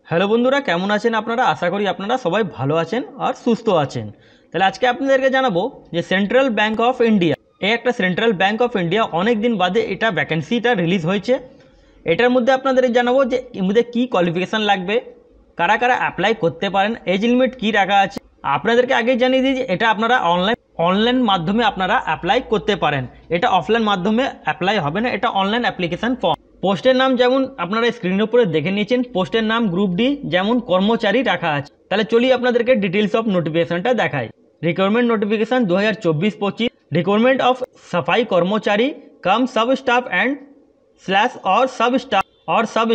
Hello বন্ধুরা, কেমন আছেন আপনারা? আশা করি আপনারা সবাই ভালো আছেন আর সুস্থ আছেন। তাহলে আজকে আপনাদেরকে জানাবো যে সেন্ট্রাল ব্যাঙ্ক অফ ইন্ডিয়া, এই একটা সেন্ট্রাল ব্যাঙ্ক অফ ইন্ডিয়া অনেক দিন বাদে এটা ভ্যাকেন্সিটা রিলিজ হয়েছে। এটার মধ্যে আপনাদের জানাবো যে এর মধ্যে কী কোয়ালিফিকেশান লাগবে, কারা কারা অ্যাপ্লাই করতে পারেন, এজ লিমিট কী রাখা আছে। আপনাদেরকে আগেই জানিয়ে দিই যে এটা আপনারা অনলাইন মাধ্যমে আপনারা অ্যাপ্লাই করতে পারেন। এটা অফলাইন মাধ্যমে অ্যাপ্লাই হবে না, এটা অনলাইন অ্যাপ্লিকেশান ফর্ম। পোস্টের নাম যেমন আপনারা স্ক্রিনের উপরে দেখে নিয়েছেন, পোস্টের নাম গ্রুপ ডি যেমন কর্মচারী রাখা আছে। তাহলে চলি আপনাদেরকে ডিটেলস অফ নোটিফিকেশনটা দেখাই। রিক্রুটমেন্ট নোটিফিকেশন 2024-25, রিক্রুটমেন্ট অফ সাফাই কর্মচারী কম सब स्टाफ एंड স্ল্যাশ और सब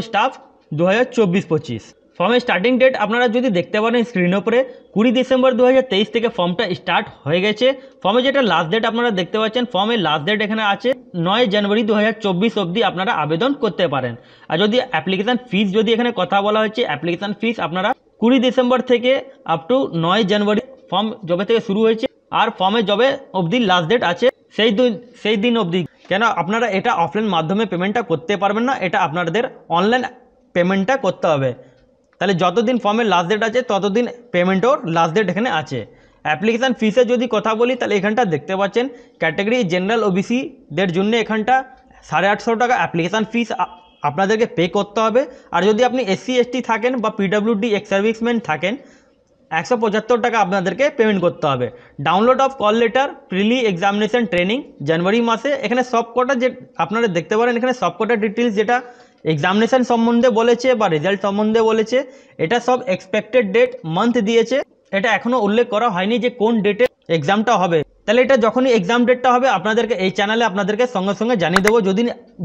स्टाफ 2024-25। ফর্মের স্টার্টিং ডেট আপনারা যদি দেখতে পারেন স্ক্রিনের উপরে 20 ডিসেম্বর 2023 থেকে ফর্মটা স্টার্ট হয়ে গেছে। ফর্মে যেটা লাস্ট ডেট আপনারা দেখতে পাচ্ছেন, ফর্মের লাস্ট ডেট এখানে আছে 9 জানুয়ারি 2024 অবধি আপনারা আবেদন করতে পারেন। আর যদি অ্যাপ্লিকেশান ফিস যদি এখানে কথা বলা হচ্ছে, অ্যাপ্লিকেশান ফিস আপনারা 20 ডিসেম্বর থেকে আপ টু 9 জানুয়ারি ফর্ম জবে থেকে শুরু হয়েছে আর ফর্মে জবে অবধি লাস্ট ডেট আছে সেই দিন অবধি। কেন আপনারা এটা অফলাইন মাধ্যমে পেমেন্টটা করতে পারবেন না, এটা আপনাদের অনলাইন পেমেন্টটা করতে হবে। তাহলে যতদিন ফর্মের লাস্ট ডেট আছে ততদিন পেমেন্টও লাস্ট ডেট এখানে আছে। অ্যাপ্লিকেশান ফিসের যদি কথা বলি তাহলে এখানটা দেখতে পাচ্ছেন ক্যাটাগরি জেনারেল ওবিসিদের জন্য এখানটা 850 টাকা অ্যাপ্লিকেশান ফিস আপনাদেরকে পে করতে হবে। আর যদি আপনি SC ST থাকেন বা PWD এক্স সার্ভিসম্যান থাকেন 175 টাকা আপনাদেরকে পেমেন্ট করতে হবে। Download of call letter prelim examination training জানুয়ারি মাসে, এখানে সবকটা যে আপনারা দেখতে পারেন এখানে সবকটা ডিটেলস যেটা এক্সামিনেশন সম্বন্ধে বলেছে বা রেজাল্ট সম্বন্ধে বলেছে, এটা সব এক্সপেক্টেড ডেট মান্থ দিয়েছে। এটা এখনও উল্লেখ করা হয়নি যে কোন ডেটে এক্সামটা হবে। তাহলে এটা যখনই এক্সাম ডেটটা হবে আপনাদেরকে এই চ্যানেলে আপনাদেরকে সঙ্গে সঙ্গে জানিয়ে দেবো।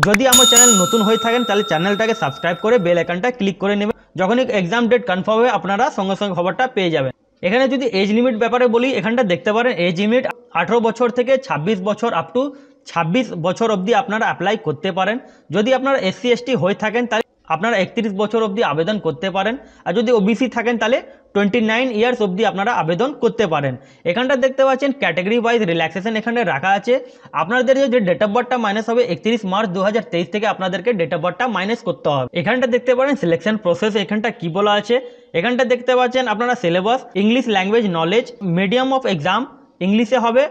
যদি আমার চ্যানেল নতুন হয়ে থাকেন তাহলে চ্যানেলটাকে সাবস্ক্রাইব করে বেল আইকনটা ক্লিক করে নেবেন। যখনই এক্সাম ডেট কনফার্ম হবে আপনারা সঙ্গে সঙ্গে খবরটা পেয়ে যাবেন। এখানে যদি এজ লিমিট ব্যাপারে বলি, এখানটা দেখতে পারেন এজ লিমিট 18 বছর থেকে 26 বছর আপ টু 26 বছর অবধি আপনারা অ্যাপ্লাই করতে পারেন। যদি আপনারা SC ST হয়ে থাকেন তাহলে আপনারা 31 বছর অবধি আবেদন করতে পারেন। আর যদি OBC থাকেন তাহলে 29 ইয়ার্স অবধি আপনারা আবেদন করতে পারেন। এখানটা দেখতে পাচ্ছেন ক্যাটাগরি ওয়াইজ রিল্যাক্সেশন এখানে রাখা আছে। আপনাদের যে ডেট অফ বার্থটা মাইনাস হবে 31 মার্চ 2023 থেকে আপনাদেরকে ডেট অফ বার্থটা মাইনাস করতে হবে। এখানটা দেখতে পারেন সিলেকশন প্রসেস, এখানটা কি বলা আছে। এখানটা দেখতে পাচ্ছেন আপনারা syllabus English language knowledge, medium of exam ইংলিশে হবে,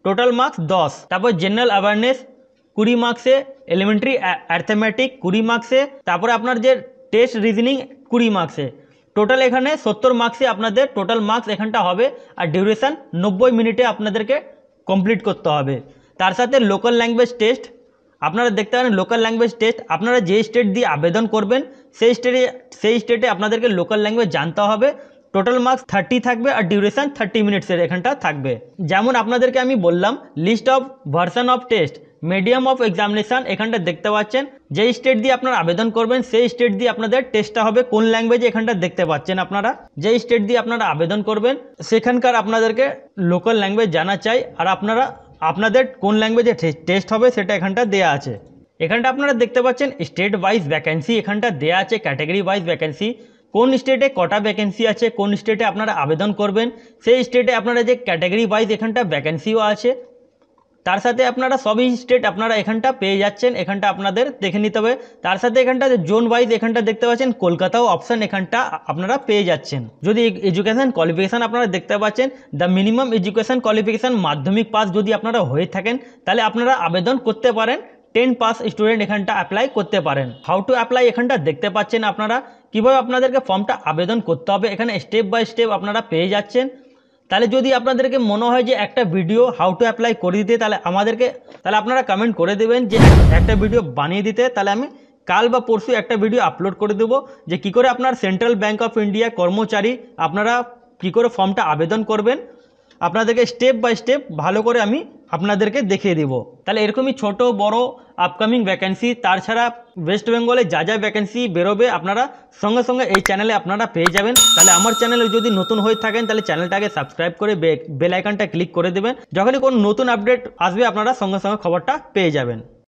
টোটাল মার্কস 10। তারপর জেনারেল অ্যাওয়ারনেস 20 মার্কসে, এলিমেন্টারি অ্যারিথমেটিক 20 মার্কসে, তারপরে আপনার যে টেস্ট রিজনিং 20 মার্কসে। টোটাল এখানে 70 মার্কসে আপনাদের টোটাল মার্কস এখানটা হবে। আর ডিউরেশন 90 মিনিটে আপনাদেরকে কমপ্লিট করতে হবে। তার সাথে লোকাল ল্যাঙ্গুয়েজ টেস্ট আপনারা দেখতে পারেন, লোকাল ল্যাঙ্গুয়েজ টেস্ট আপনারা যে স্টেট দিয়ে আবেদন করবেন সেই স্টেটে আপনাদেরকে লোকাল ল্যাঙ্গুয়েজ জানতে হবে। টোটাল মার্কস 30 থাকবে আর ডিউরেশন 30 মিনিটসের এখানটা থাকবে। যেমন আপনাদেরকে আমি বললাম list of version of test, medium of examination এখানটা দেখতে পাচ্ছেন। যে স্টেট দিয়ে আপনারা আবেদন করবেন সেই স্টেট দিয়ে আপনাদের টেস্টটা হবে। কোন ল্যাঙ্গুয়েজে এখানটা দেখতে পাচ্ছেন আপনারা, যে স্টেট দিয়ে আপনারা আবেদন করবেন সেখানকার আপনাদেরকে লোকাল ল্যাঙ্গুয়েজ জানা চাই। আর আপনাদের কোন ল্যাঙ্গুয়েজে টেস্ট হবে সেটা এখানটা দেয়া আছে। এখানটা আপনারা দেখতে পাচ্ছেন স্টেট ওয়াইজ ভ্যাকেন্সি এখানটা দেয়া আছে, ক্যাটাগরি ওয়াইজ ভ্যাকেন্সি কোন স্টেটে কটা ভ্যাকেন্সি আছে, কোন স্টেটে আপনারা আবেদন করবেন সেই স্টেটে আপনারা যে ক্যাটাগরি ওয়াইজ এখানটা ভ্যাকেন্সিও আছে। তার সাথে আপনারা সবই স্টেট আপনারা এখানটা পেয়ে যাচ্ছেন, এখানটা আপনাদের দেখে নিতে হবে। তার সাথে এখানটা জোন ওয়াইজ এখানটা দেখতে পাচ্ছেন কলকাতাও অপশান এখানটা আপনারা পেয়ে যাচ্ছেন। যদি এডুকেশান কোয়ালিফিকেশান আপনারা দেখতে পাচ্ছেন দ্য মিনিমাম এডুকেশান কোয়ালিফিকেশান মাধ্যমিক পাস যদি আপনারা হয়ে থাকেন তাহলে আপনারা আবেদন করতে পারেন। 10 পাস স্টুডেন্ট এখানটা অ্যাপ্লাই করতে পারেন। হাউ টু অ্যাপ্লাই এখানটা দেখতে পাচ্ছেন আপনারা কীভাবে আপনাদেরকে ফর্মটা আবেদন করতে হবে, এখানে স্টেপ বাই স্টেপ আপনারা পেয়ে যাচ্ছেন। তাহলে যদি আপনাদেরকে মনে হয় যে একটা ভিডিও হাউ টু অ্যাপ্লাই করে দিতে তাহলে আপনারা কমেন্ট করে দেবেন যে একটা ভিডিও বানিয়ে দিতে। তাহলে আমি কাল বা পরশু একটা ভিডিও আপলোড করে দেবো যে কী করে আপনার সেন্ট্রাল ব্যাঙ্ক অফ ইন্ডিয়া কর্মচারী আপনারা কী করে ফর্মটা আবেদন করবেন, আপনাদেরকে স্টেপ বাই স্টেপ ভালো করে আমি আপনাদেরকে দেখিয়ে দেব। তাহলে এরকমই ছোট বড় আপকামিং ভ্যাকেন্সি, তাছাড়া ওয়েস্ট বেঙ্গলে যা যা ভ্যাকেন্সি বেরোবে আপনারা সঙ্গে সঙ্গে এই চ্যানেলে আপনারা পেয়ে যাবেন। তাহলে আমার চ্যানেলে যদি নতুন হয়ে থাকেন তাহলে চ্যানেলটাকে সাবস্ক্রাইব করে বেল আইকনটা ক্লিক করে দেবেন। যখনই কোনো নতুন আপডেট আসবে আপনারা সঙ্গে সঙ্গে খবরটা পেয়ে যাবেন।